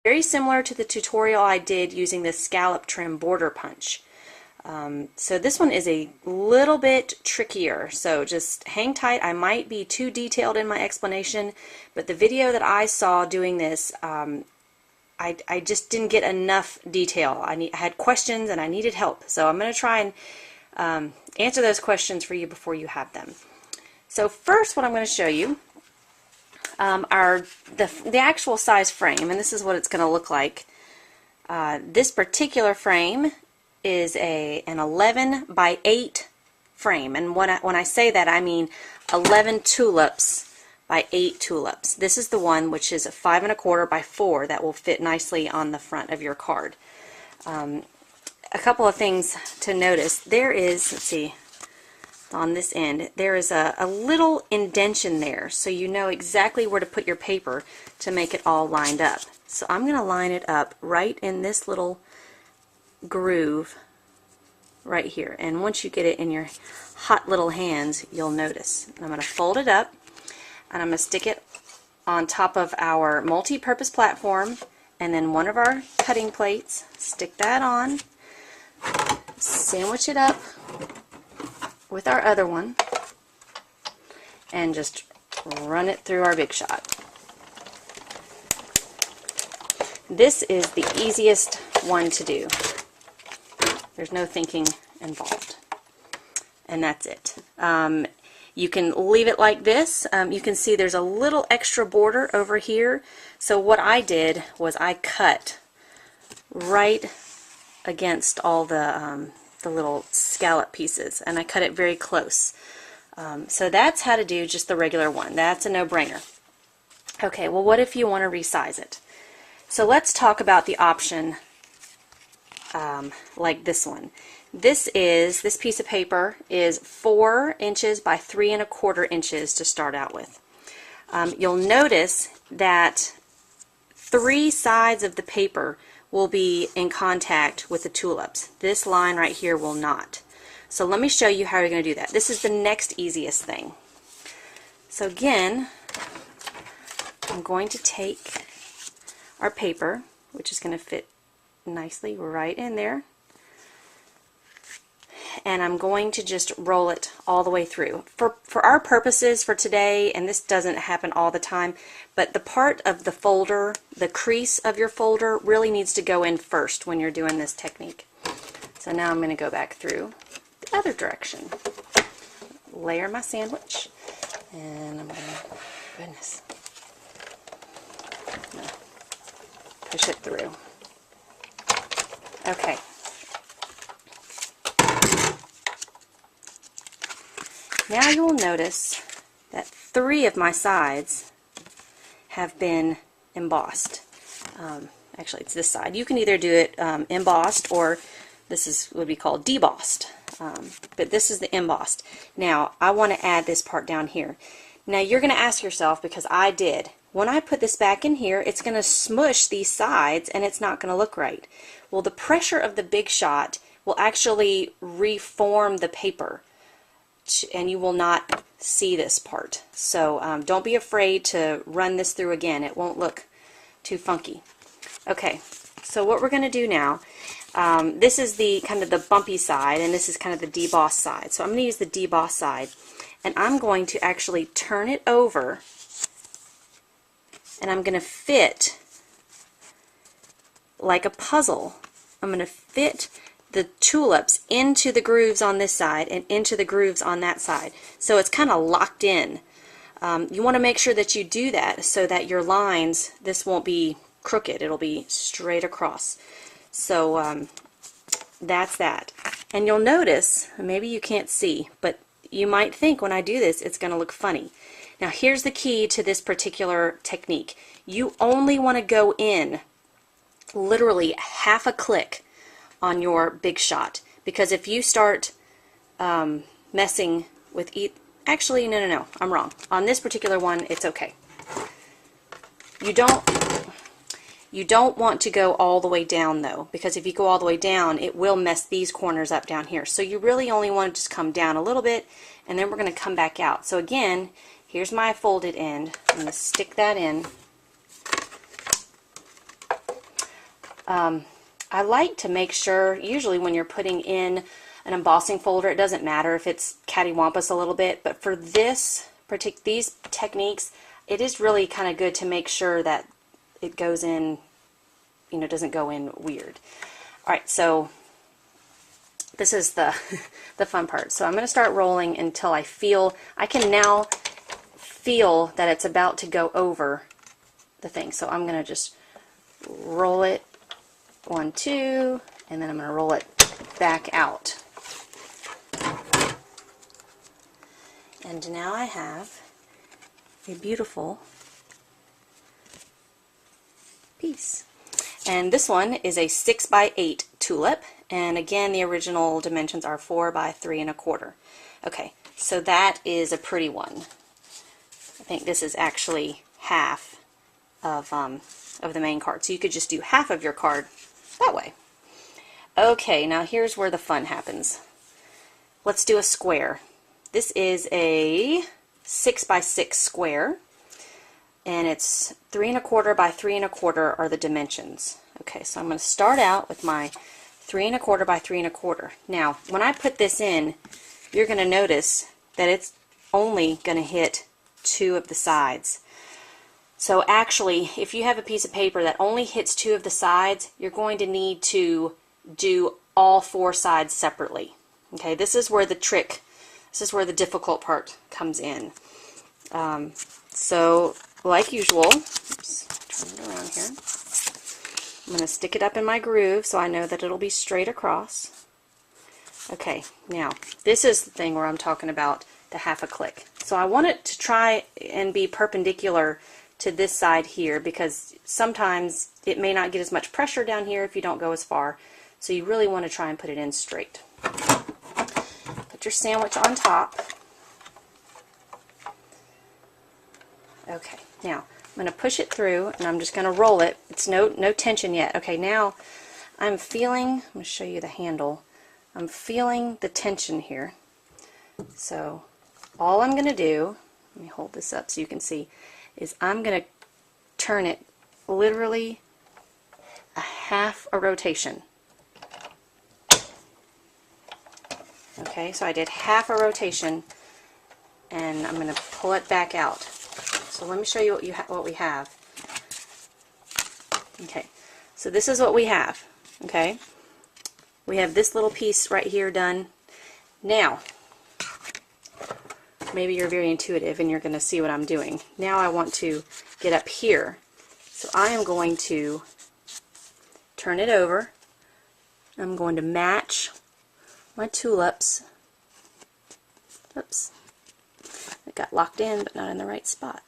very similar to the tutorial I did using the scallop trim border punch. So this one is a little bit trickier, so just hang tight. I might be too detailed in my explanation, but the video that I saw doing this, I just didn't get enough detail. I had questions and I needed help, so I'm going to try and answer those questions for you before you have them. So first, what I'm going to show you are the actual size frame, and this is what it's going to look like. This particular frame is an 11 by 8 frame, and when I say that, I mean 11 tulips by 8 tulips. This is the one which is 5 1/4 by 4 that will fit nicely on the front of your card. A couple of things to notice. There is, let's see, on this end, there is a little indentation there, so you know exactly where to put your paper to make it all lined up. So I'm going to line it up right in this little groove right here, and once you get it in your hot little hands, you'll notice. And I'm going to fold it up, and I'm going to stick it on top of our multi-purpose platform, and then one of our cutting plates, stick that on, sandwich it up with our other one, and just run it through our Big Shot. This is the easiest one to do. There's no thinking involved. And that's it. You can leave it like this. You can see there's a little extra border over here. So what I did was I cut right against all the little scallop pieces, and I cut it very close. So that's how to do just the regular one. That's a no-brainer. Okay, well, what if you want to resize it? So let's talk about the option like this one. This piece of paper is 4 inches by 3 1/4 inches to start out with. You'll notice that 3 sides of the paper will be in contact with the tulips. This line right here will not. So let me show you how you're going to do that. This is the next easiest thing. So again, I'm going to take our paper, which is going to fit nicely right in there, and I'm going to just roll it all the way through. For our purposes for today, and this doesn't happen all the time, but the part of the folder, the crease of your folder, really needs to go in first when you're doing this technique. So now I'm going to go back through the other direction. Layer my sandwich, and I'm going to, goodness, push it through. Okay. Now you will notice that 3 of my sides have been embossed. Actually, it's this side. You can either do it embossed, or this would be called debossed. But this is the embossed. Now, I want to add this part down here. Now, you're going to ask yourself, because I did, when I put this back in here, it's going to smush these sides, and it's not going to look right. Well, the pressure of the Big Shot will actually reform the paper, and you will not see this part. So don't be afraid to run this through again. It won't look too funky. Okay, so what we're going to do now, this is the kind of the bumpy side, and this is kind of the debossed side. So I'm going to use the debossed side, and I'm going to actually turn it over, and I'm going to fit like a puzzle. I'm going to fit the tulips into the grooves on this side and into the grooves on that side. So it's kind of locked in. You want to make sure that you do that so that your lines, this won't be crooked, it'll be straight across. So that's that. And you'll notice, maybe you can't see, but you might think when I do this it's going to look funny. Now here's the key to this particular technique. You only want to go in literally half a click on your Big Shot, because if you start messing with actually no, I'm wrong. On this particular one, it's okay. You don't want to go all the way down though, because if you go all the way down, it will mess these corners up down here. So you really only want to just come down a little bit, and then we're going to come back out. So again, here's my folded end. I'm going to stick that in. I like to make sure, usually when you're putting in an embossing folder, it doesn't matter if it's cattywampus a little bit, but for these techniques, it is really kind of good to make sure that it goes in, you know, doesn't go in weird. Alright, so this is the fun part. So I'm going to start rolling until I can now feel that it's about to go over the thing. So I'm going to just roll it 1, 2, and then I'm going to roll it back out. And now I have a beautiful piece. And this one is a 6 by 8 tulip, and again the original dimensions are 4 by 3 1/4. Okay, so that is a pretty one. I think this is actually half of the main card, so you could just do half of your card that way. Okay, now here's where the fun happens. Let's do a square. This is a 6 by 6 square, and it's 3 1/4 by 3 1/4 are the dimensions. Okay, so I'm going to start out with my 3 1/4 by 3 1/4. Now, when I put this in, you're going to notice that it's only going to hit 2 of the sides. So actually, if you have a piece of paper that only hits 2 of the sides, you're going to need to do all 4 sides separately. Okay, this is where the the difficult part comes in. So, like usual, oops, turn it around here. I'm going to stick it up in my groove so I know that it'll be straight across. Okay, now, this is the thing where I'm talking about the half a click. So I want it to try and be perpendicular to this side here, because sometimes it may not get as much pressure down here if you don't go as far. So you really want to try and put it in straight. Put your sandwich on top. Okay, now I'm going to push it through, and I'm just going to roll it. It's no tension yet. Okay, now I'm going to show you the handle. I'm feeling the tension here. So all I'm going to do, let me hold this up so you can see, is I'm going to turn it literally a half a rotation. Okay, so I did half a rotation, and I'm going to pull it back out. So let me show you what we have. Okay, so this is what we have. Okay, we have this little piece right here done. Now, maybe you're very intuitive and you're going to see what I'm doing. Now I want to get up here. So I am going to turn it over. I'm going to match my tulips. Oops. It got locked in, but not in the right spot.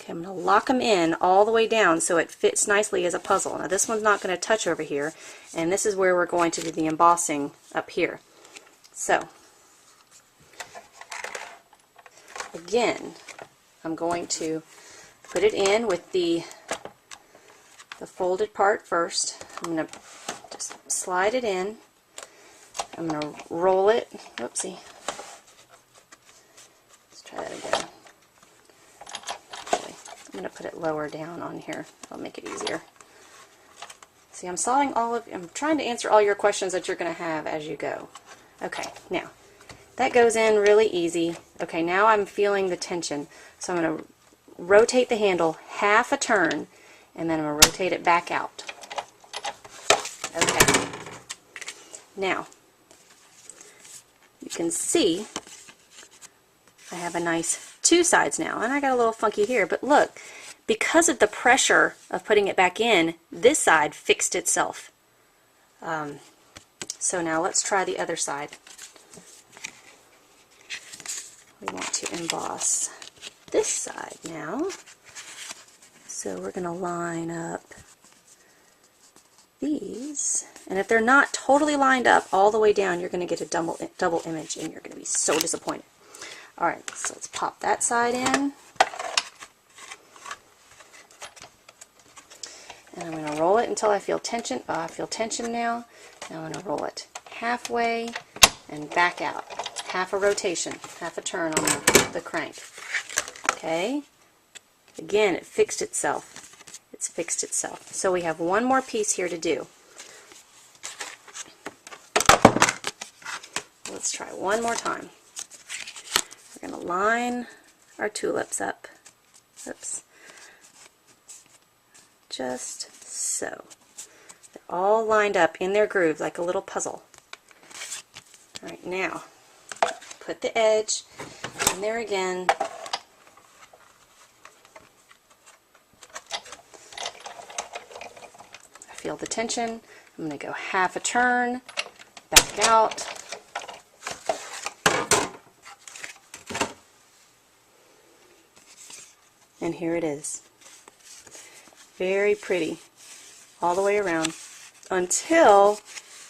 Okay, I'm going to lock them in all the way down so it fits nicely as a puzzle. Now this one's not going to touch over here, and this is where we're going to do the embossing up here. So, again, I'm going to put it in with the folded part first. I'm going to just slide it in. I'm going to roll it. Oopsie. Let's try that again. Okay. I'm going to put it lower down on here. That'll make it easier. See, I'm trying to answer all your questions that you're going to have as you go. Okay, now, that goes in really easy. Okay, now I'm feeling the tension. So I'm going to rotate the handle half a turn, and then I'm going to rotate it back out. Okay. Now, you can see I have a nice 2 sides now, and I got a little funky here, but look, because of the pressure of putting it back in, this side fixed itself. So now let's try the other side. We want to emboss this side now. So we're going to line up these. And if they're not totally lined up all the way down, you're going to get a double image, and you're going to be so disappointed. Alright, so let's pop that side in. And I'm going to roll it until I feel tension. Oh, I feel tension now. Now I'm going to roll it halfway and back out. Half a rotation, half a turn on the crank. Okay? Again, it fixed itself. it's fixed itself. So we have one more piece here to do. Let's try one more time. We're going to line our tulips up. Oops. Just so. They're all lined up in their groove like a little puzzle. Alright, now put the edge in there again. I feel the tension. I'm going to go half a turn, back out. And here it is. Very pretty all the way around until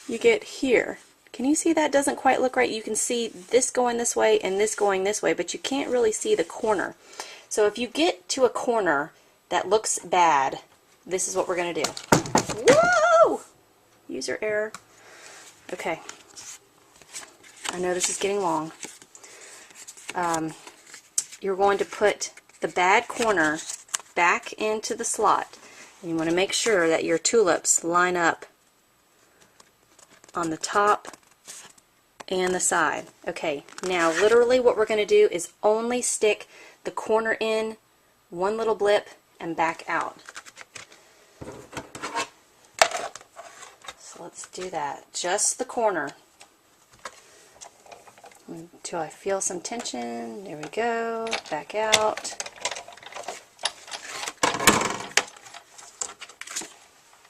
you get here. Can you see that doesn't quite look right? You can see this going this way and this going this way, but you can't really see the corner. So if you get to a corner that looks bad, this is what we're going to do. Whoa! User error. Okay. I know this is getting long. You're going to put the bad corner back into the slot. And you want to make sure that your tulips line up on the top and the side. Okay, now literally what we're going to do is only stick the corner in, one little blip, and back out. So let's do that. Just the corner. Until I feel some tension. There we go. Back out.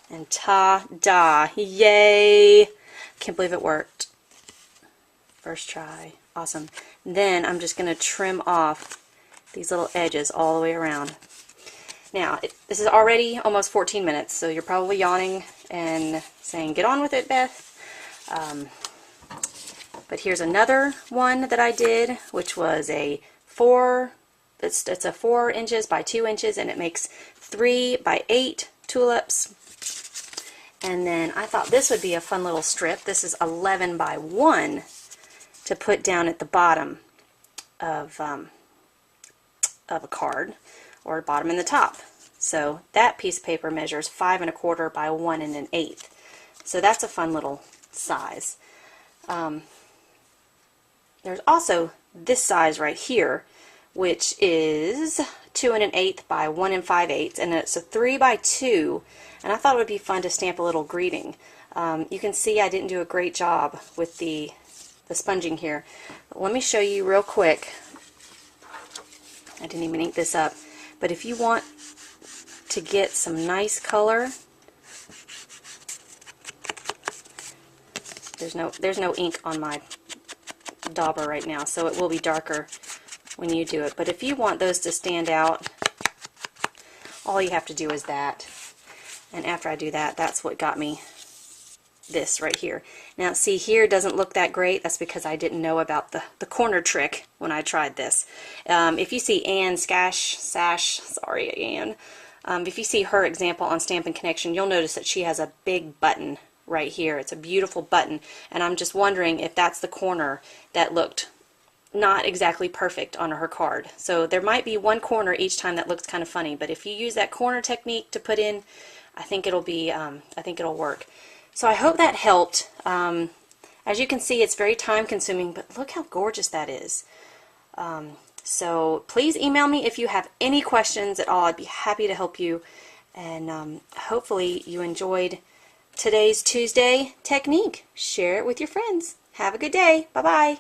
And ta-da! Yay! Can't believe it worked. First try. Awesome. Then I'm just going to trim off these little edges all the way around. Now, this is already almost 14 minutes, so you're probably yawning and saying, get on with it, Beth. But here's another one that I did, which was a 4, it's a 4 inches by 2 inches, and it makes 3 by 8 tulips. And then I thought this would be a fun little strip. This is 11 by 1 to put down at the bottom of a card, or bottom and the top. So that piece of paper measures 5 1/4 by 1 1/8. So that's a fun little size. There's also this size right here, which is 2 1/8 by 1 5/8, and it's a 3 by 2. And I thought it would be fun to stamp a little greeting. You can see I didn't do a great job with the sponging here. But let me show you real quick. I didn't even ink this up. But if you want to get some nice color, there's no ink on my dauber right now, so it will be darker when you do it. But if you want those to stand out, all you have to do is that. And after I do that, that's what got me this right here. Now see, here doesn't look that great. That's because I didn't know about the corner trick when I tried this. If you see Ann sorry Ann, if you see her example on Stampin' Connection, you'll notice that she has a big button right here. It's a beautiful button, and I'm just wondering if that's the corner that looked not exactly perfect on her card. So there might be one corner each time that looks kind of funny, but if you use that corner technique to put in, I think it'll be I think it'll work. So I hope that helped. As you can see, it's very time consuming, but look how gorgeous that is. So please email me if you have any questions at all. I'd be happy to help you, and hopefully you enjoyed today's Tuesday technique. Share it with your friends. Have a good day. Bye-bye.